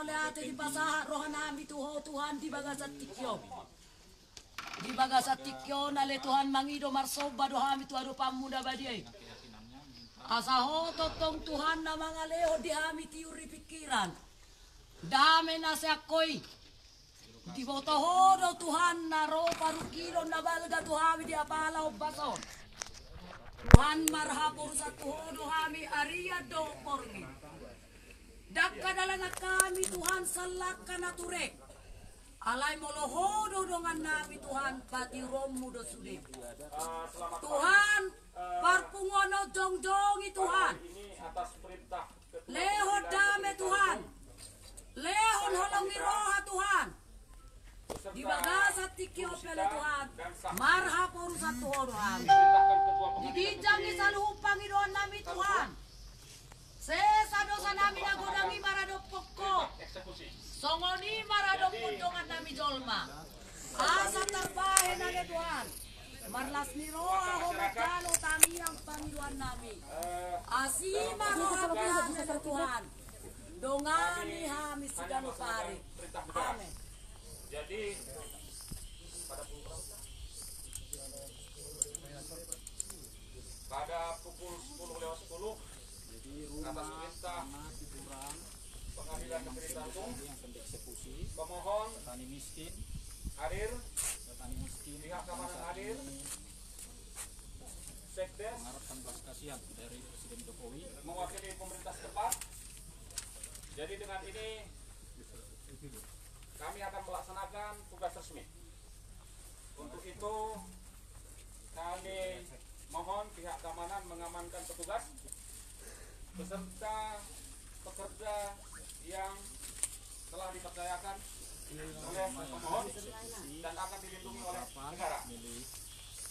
ate di pasaha rohanami tuho Tuhan di bagasat tikyo. Di bagasat tikyo nale Tuhan mangido marsoba dohami tuado pamuda badiay. Asaho totong Tuhan na mga leho di hami tiuri pikiran. Dame na sa koi. Di botohodo Tuhan na ro parukilo na balga tuhami di apala o bason. Tuhan marhapur sa tuhodo hami aria do porgi. Dakka dalang kami Tuhan salaka na turek. Alay molohodo dengan nami Tuhan pati romu do sude. Tuhan parpungono dong-dongi Tuhan. Leho dame Tuhan. Lehon holongi roha Tuhan. Di bagasat tikyo pele Tuhan. Marhapur sa tuhodo hami. Didijangi sa lupang idoan nami Tuhan. Sesa dosa nami nagodangi maradok pokok. Songoni maradok pundongan nami jolma. Asa terbahe nage Tuhan. Marlas niroa homekalo tangiang pangiduan nami. Asima roha biasa Tuhan. Dongani hami sudah lupari. Amin. Jadi pada pukul 10:10 atas perintah Pengadilan Negeri Tantung, pemohon petani miskin, hadir, pihak keamanan hadir, Sekdes mengharapkan belas kasihan dari Presiden Jokowi mewakili pemerintah setempat. Jadi dengan ini kami akan melaksanakan tugas resmi. Untuk itu kami mohon pihak keamanan mengamankan petugas beserta pekerja yang telah dipercayakan oleh pemohon dan akan dilindungi oleh negara.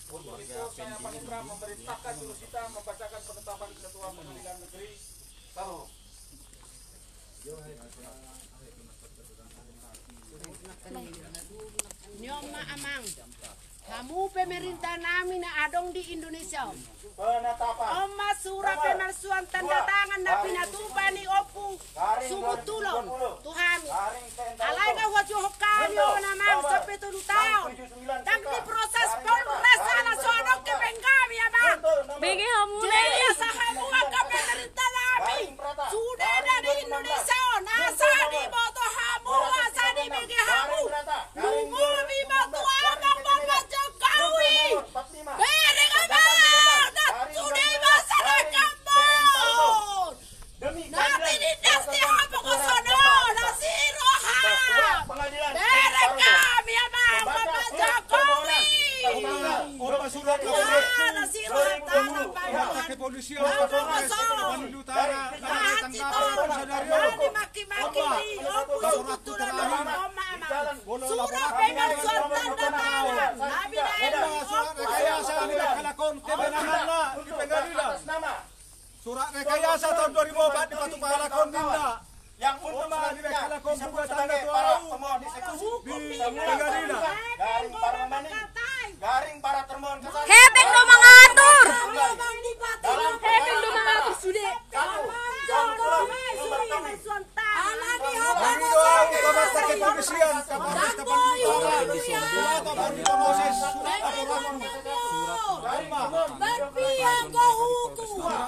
Untuk itu saya Panitra memerintahkan jurusita membacakan penetapan Ketua Pengadilan Negeri Taruh. Nyoma amang, kamu pemerintah nami na adong di Indonesia. Penetapan Oma surah pemalsuan tanda tangan na pinatupani opu sumutulong Tuhan. Alay na wajah kami o namang sa petulu taon. Dagdi proses polres ala sonok ke pengkami abang. Bagi hamu Jadi asa hamu ka pemerintah nami. Sudah dari Indonesia. Nasa di boto hamu asa di bagi hamu. Lungu di boto abang Bapak Jokowi. Beri abang. Sudah masyarakat bon. Nanti dinasti apa ke sono. Nasi roha. Beri kami abang Bapak Jokowi. Orang surat Nasi roha tanah kata kepolisian Manado Utara kami tangkap saudara maki-maki opu sukuturan oma surah pemalsuan tanda tangan nabi surat rekayasa dilakukan kebenarannya di pengadilan surat rekayasa tahun 2004 di Batu Pahalakon Dinda yang dilakukan gugatan ketua di pengadilan garing para termohon kasasi Hepeng do mengatur. Hepeng do mengatur sudah Kata kepolisian Kapolres Tapanuli Utara proses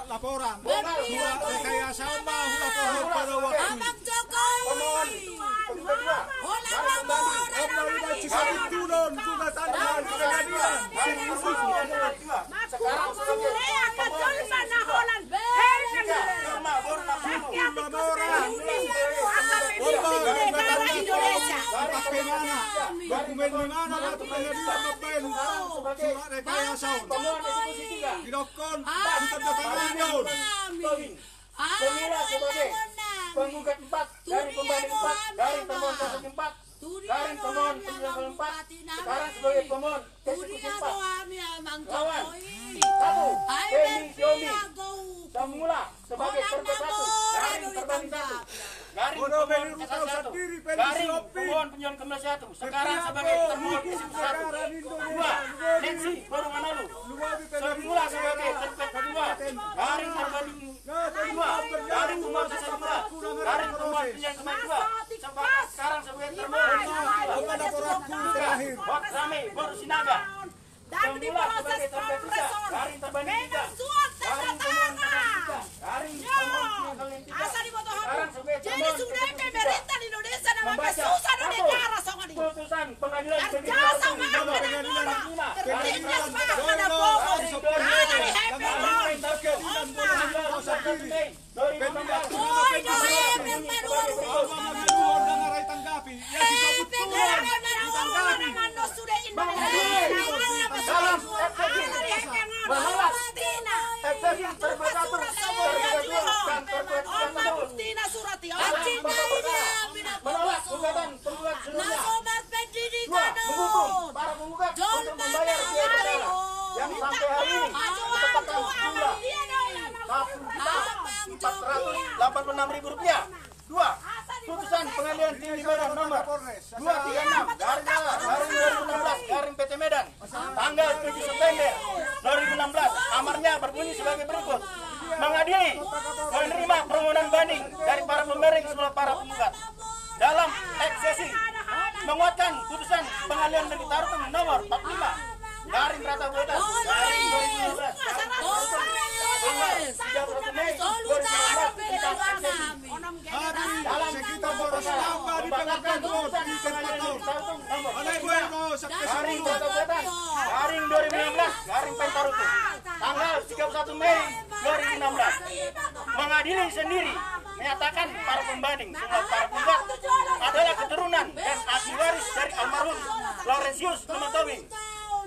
laporan surat rekayasa laporan pada waktu turun gugatan pengadilan dokumen di mana Batu Pengadilan ngeband surat rekayasa didokon untuk datang Semula sebagai penggugat 4 dari pembanding 4 dari termohon kasasi 4 dari termohon penjelasan 4 sekarang sebagai pemohon eksekusi 4 lawan 1 Femi Yomi semula sebagai terdakwa 1 garing terbanding 1 garing pemohon kasasi 1 garing pemohon penjualan kembali 1 sekarang sebagai termohon eksekusi 1 2 Nancy baru Manalu semula sebagai terdakwa 2 garing terbanding 2 garing pemohon kasasi 2 garing pemohon penjualan kembali 2 sekarang sebagai termohon kepada pelaku terakhir. Bot Rame Bor Sinaga. Dan di proses kompresor dengan suat tanda tangan. Asal di foto hamu. Jadi sudah pemerintah Indonesia nama susah di negara songan ini. Putusan pengadilan Jasa maaf tertibnya pada Bogor. Ada di Happy menolak gugatan penggugat sebelumnya. Para penggugat untuk membayar biaya negara yang sampai hari ini ketepatan jumlah Rp486.000. 2. Putusan Pengadilan Tinggi Medan nomor 236/2016 PT Medan tanggal 7 September 2016 amarnya berbunyi sebagai berikut: mengadili menerima permohonan banding dari para pembering sebelah para penggugat dalam eksesi menguatkan putusan Pengadilan Negeri Tartung nomor 45/2016/2016 Sekitar boros lama dipegang di Garing 2016/Pentarutu tanggal 31 Mei 2016 mengadili sendiri menyatakan para pembanding semua para penggugat adalah keturunan dan ahli waris dari almarhum Laurentius Tobing,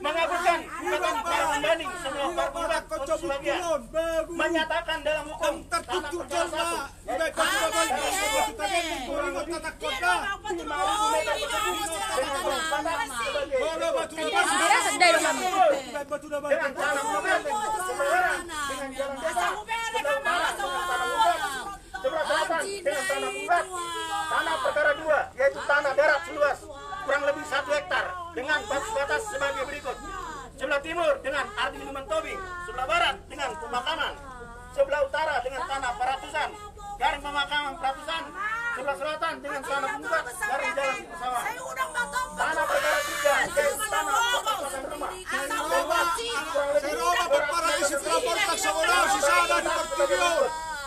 mengabulkan gugatan para pembanding semua para penggugat untuk sebagian, menyatakan dalam hukum tanah perkara 1 dengan tanah penggugat sebenarnya dengan jalan desa sebelah utara dengan tanah penggugat sebelah selatan dengan tanah penggugat tanah perkara 2 yaitu tanah darat seluas kurang lebih 1 hektar dengan batas sebagai berikut: sebelah timur dengan arti minuman Tobing, sebelah barat dengan pemakaman, sebelah utara dengan tanah peratusan garing pemakaman peratusan, sebelah selatan dengan tanah penggugat garing jalan pesawat. Tanah perkara 3 yaitu tanah pemakaman rumah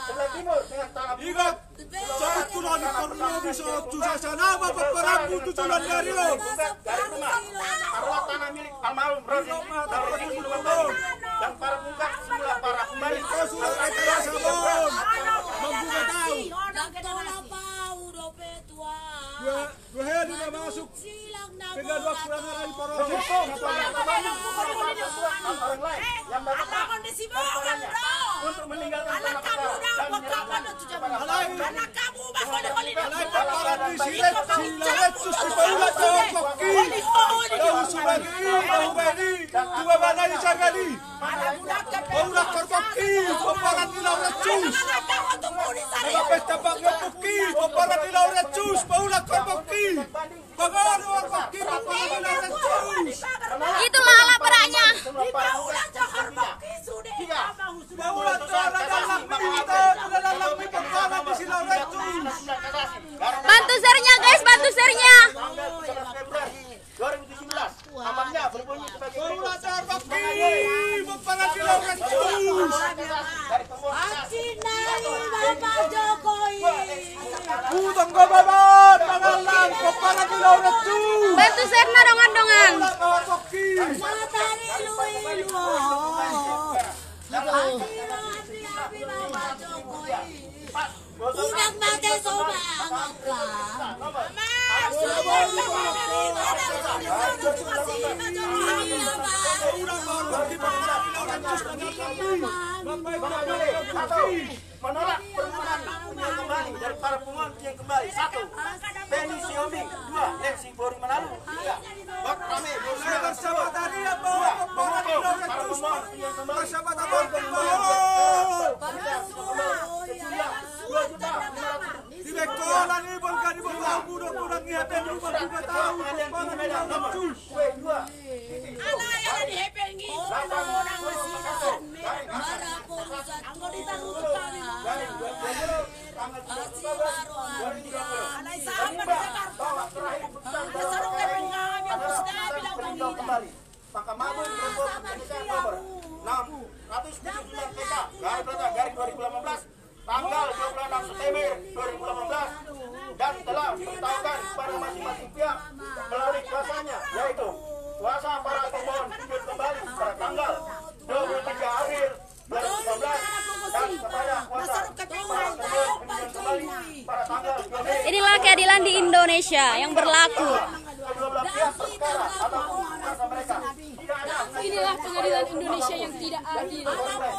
sebelah timur dengan tanah Ingat, saat tulang diperlukan bisa nama peperambu tujuan dari lo. garing rumah arwah tanah milik almarhum Laurentius Tobing dan para penggugat semula para pembanding Dua hari sudah masuk. Tinggal 2 bulan lagi proses. orang lain yang dapat untuk meninggalkan tanah perkara dan menyerahkan kepada Anak kamu bakal Alay para di silet silet sus di bawah tawag koki. Kau subagi bahubani dua banay sagali. Baulah korkoki paparan di laurat cus. Kapes tabak koki paparan di laurat cus. Baulah korkoki. Bagawan korkoki paparan di laurat cus. Itu malah peraknya. Baulah cara dalam kita dalam perkara di si laurat cus. Bantu share-nya guys, bantu share-nya. tanggal 13 Februari 2017 amarnya berbunyi sebagai Baulah berikut: korkoki paparan di laurat cus. dari permohonan Bapak Jokowi. Utang babat pangalan paparan di laurat cus. Bantu share-nya dongan-dongan. Baulah korkoki. Matahari luilu. Bapak Jokowi. Udang mati soba angkat. menolak permohonan ujian kembali dari para pemohon ujian kembali. 1. Penny Xiaoming. 2. Nancy Bori Menalu. 3. Bot Rame Bor Sinaga. Bersama tadi ya, 2. Menghukum para pemohon ujian kembali. bersama tabung di bekolan ini bukan di bawah mudah-mudahan ngihatin rumah 2 tahun paparan di laurat cus. Anak yang di hepengi. Orang masih anggota rutan. Anak sahabat di Jakarta. kembali. Mahkamah Agung Republik Indonesia nomor 679 PK garing 2018 tanggal 26 September 2018 dan telah diberitahukan kepada masing-masing pihak melalui kuasanya, yaitu kuasa para pemohon jujur kembali pada tanggal 23 April 2019 dan kepada kuasa para pemohon jujur kembali pada tanggal 2 Mei. Inilah keadilan di Indonesia yang berlaku. Inilah pengadilan Indonesia yang tidak adil.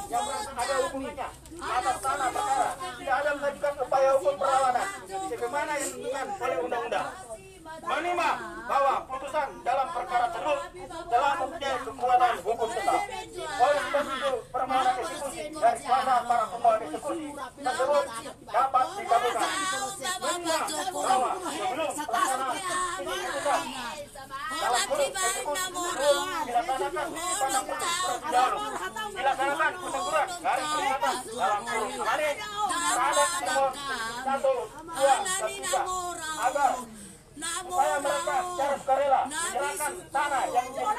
Yang ada hukumannya atas tanah perkara tidak ada mengajukan upaya hukum perlawanan sebagaimana yang ditentukan oleh undang-undang. Menimba bahwa putusan dalam perkara tersebut telah mempunyai kekuatan hukum tetap. Oleh sebab itu permohonan eksekusi dari kuasa para pemohon eksekusi tersebut dapat dikabulkan. Menimba bahwa sebelum pelaksanaan putusan dalam kurun eksekusi tersebut dilaksanakan uji pandang putus dilaksanakan peneguran garis peringatan dalam kurun balik terhadap pemohon 1, 2, dan 3 agar supaya mereka secara sukarela menyerahkan tanah yang menjadi